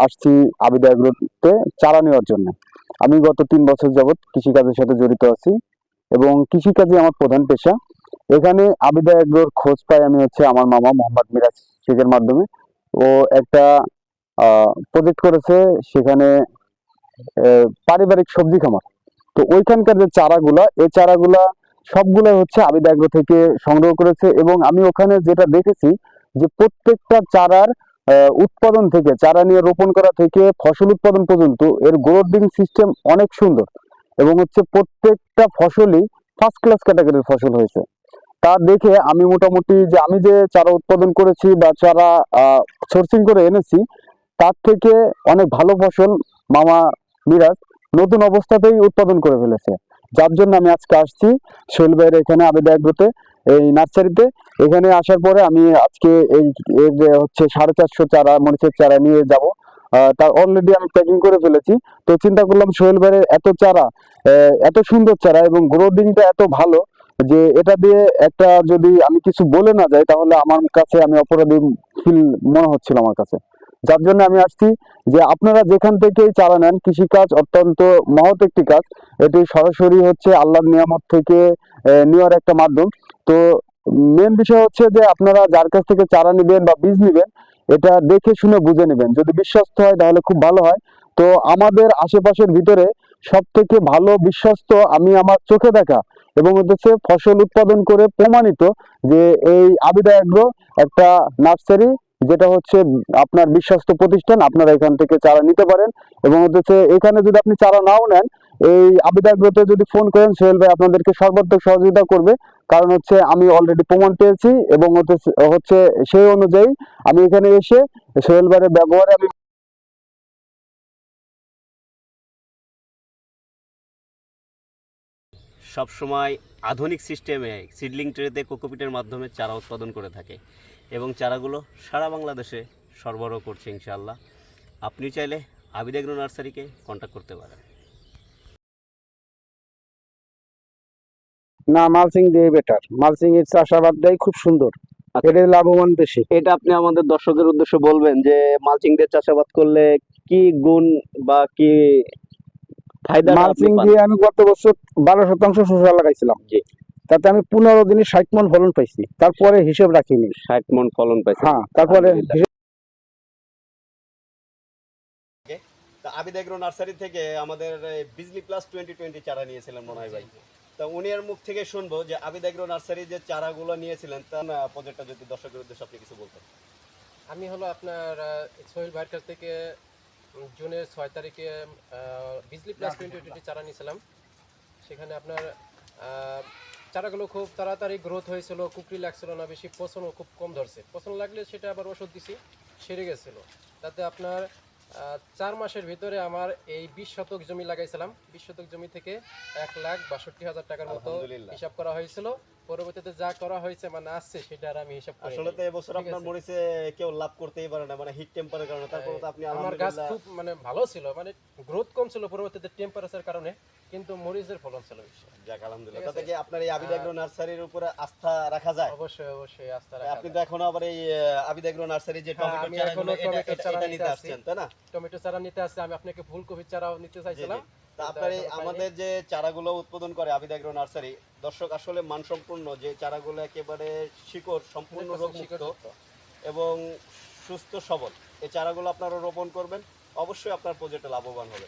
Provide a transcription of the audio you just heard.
আসছি আবিদা এগ্রোতে চারা নেওয়ার জন্য। আমি গত 3 বছর যাবৎ কৃষিকাজের সাথে জড়িত আছি এবং কৃষিকাজই আমার প্রধান পেশা। এখানে আবিদা এগ্রোর খোঁজ পাই আমি হচ্ছে আমার মামা মোহাম্মদ মিরাজ শেখের মাধ্যমে। ও একটা প্রজেক্ট করেছে সেখানে পারিবারিক সবজি খামার। তো ওইখানকার যে চারাগুলা, এই চারাগুলা সবগুলো হচ্ছে আবিদা এগ্রো থেকে সংগ্রহ করেছে এবং আমি ওখানে যেটা দেখেছি যে প্রত্যেকটা চারার উৎপাদন থেকে, চারা নিয়ে রোপণ করা থেকে ফসল উৎপাদন পর্যন্ত এর গ্রোথিং সিস্টেম অনেক সুন্দর এবং হচ্ছে প্রত্যেকটা ফসলই ফার্স্ট ক্লাস ক্যাটাগরির ফসল হয়েছে। তা দেখে আমি মোটামুটি যে আমি যে চারা উৎপাদন করেছি বা চারা সোর্সিং করে এনেছি তার থেকে অনেক ভালো ফসল মামা মিরাজ নতুন অবস্থাতেই উৎপাদন করে ফেলেছে। যার জন্য আমি আজকে আসছি সোহেল ভাইয়ের এখানে আবিদা এগ্রোতে, এই নার্সারিতে। এখানে আসার পরে আমি আজকে এই এর যে হচ্ছে 450 চারা মরিচের চারা নিয়ে যাব। তার অলরেডি আমি প্যাকিং করে ফেলেছি। তো চিন্তা করলাম সোহেল ভাইয়ের এত চারা, এত সুন্দর চারা এবং গ্রোথিংটা এত ভালো যে এটা দিয়ে একটা যদি আমি কিছু বলে না যাই তাহলে আমার কাছে আমি অপরাধী ফিল মনে হচ্ছিল আমার কাছে। যার জন্য আমি আসছি যে আপনারা যেখান থেকেই চারা নেন, কৃষিকাজ অত্যন্ত মহৎ একটি কাজ। এটি সরাসরি হচ্ছে আল্লাহর নিয়ামত থেকে নেওয়ার একটা মাধ্যম। তো মেন বিষয় হচ্ছে যে আপনারা যার কাছ থেকে চারা নেবেন বা বীজ নেবেন এটা দেখে শুনে বুঝে নেবেন। যদি বিশ্বস্ত হয় তাহলে খুব ভালো হয়। তো আমাদের আশেপাশের ভিতরে সব থেকে ভালো বিশ্বস্ত আমি আমার চোখে দেখা এবং হচ্ছে ফসল উৎপাদন করে প্রমাণিত যে এই আবিদা এগ্রো একটা নার্সারি, যেটা হচ্ছে আপনার বিশ্বস্ত প্রতিষ্ঠান। আপনারা এখান থেকে চারা নিতে পারেন এবং হচ্ছে এখানে যদি আপনি চারা নাও নেন, এই আবিদা এগ্রোতে যদি ফোন করেন সোহেল ভাই আপনাদেরকে সর্বাত্মক সহযোগিতা করবে। কারণ হচ্ছে আমি অলরেডি প্রমাণ পেয়েছি এবং হচ্ছে সেই অনুযায়ী আমি এখানে এসে সোহেল ভাইয়ের ব্যবহারে আমি সবসময় আধুনিক সিস্টেমে সিডলিং ট্রেতে কোকোপিটের মাধ্যমে চারা উৎপাদন করে থাকে এবং চারাগুলো সারা বাংলাদেশে সরবরাহ করছে ইনশাআল্লাহ। আপনি চাইলে আবিদা এগ্রো নার্সারিকে কন্ট্যাক্ট করতে পারেন। না, মালচিং দিয়ে বেটার। মালচিং এর চাষাবাদটাই খুব সুন্দর, এটা লাভবান বেশি। এটা আপনি আমাদের দর্শকদের উদ্দেশ্যে বলবেন যে মালচিং দিয়ে চাষাবাদ করলে কি গুণ বা কি ফায়দা? মালচিং দিয়ে আমি গত বছর 12% শসা লাগাইছিলাম, তাতে আমি 15 দিনে 60 মণ ফলন পাইছি। তারপরে হিসেব রাখিনি। 60 মণ ফলন পাইছে। হ্যাঁ, তারপরে আবিদা এগ্রো নার্সারি থেকে আমাদের বিজলি প্লাস 2020 চারা নিয়েছিলেন মনে হয় ভাই। তা উনি এর মুখ থেকে শুনবো যে আবিদা এগ্রো নার্সারি যে চারাগুলো নিয়েছিলেন তার প্রজেক্টটা যদি দর্শকের উদ্দেশ্যে আপনি কিছু বলতেন। আমি হলো আপনার সোহেল ভাইয়ের কাছ থেকে জুনের 6 তারিখে বিজলি প্লাস 2020 চারা নিয়েছিলাম। সেখানে আপনার চারাগুলো খুব তাড়াতাড়ি গ্রোথ হয়েছিল, কুকরি লাগছিল না বেশি, পচনও খুব কম ধরছে। পচন লাগলে সেটা আবার ওষুধ দিছি, সেরে গেছিলো। তাতে আপনার 4 মাসের ভিতরে আমার এই 20 শতক জমি লাগাইছিলাম। 20 শতক জমি থেকে 1,62,000 টাকার মতো হিসাব করা হয়েছিল। পরবর্তীতে যা করা হয়েছে মানে আসছে সেটা আর আমি হিসাব করি। আসলে তো এবছর আপনার মরিচে কেউ লাভ করতেই পারে না, মানে হিট টেম্পারের কারণে। তারপর তো আপনি আমার গাছ খুব মানে ভালো ছিল, মানে গ্রোথ কম ছিল পরবর্তীতে টেম্পারেচার কারণে, কিন্তু মরিচের ফলন ছিল বেশি। যাক আলহামদুলিল্লাহ। তাতে কি আপনার এই আবিদা এগ্রো নার্সারির উপরে আস্থা রাখা যায়? অবশ্যই অবশ্যই আস্থা রাখা যায়। আপনি তো এখনো আবার এই আবিদা এগ্রো নার্সারি যে টমেটো চারা নিতে আসছেন তাই না? টমেটো চারা নিতে আসছে, আমি আপনাকে ফুলকপির চারাও নিতে চাইছিলাম। তা আপনার আমাদের যে চারাগুলো উৎপাদন করে আবিদা এগ্রো নার্সারি, দর্শক আসলে মানসম্পন্ন যে চারাগুলো একেবারে শিকড় সম্পূর্ণ রোগমুক্ত এবং সুস্থ সবল, এই চারাগুলো আপনারা রোপণ করবেন, অবশ্যই আপনার প্রজেক্টে লাভবান হবে।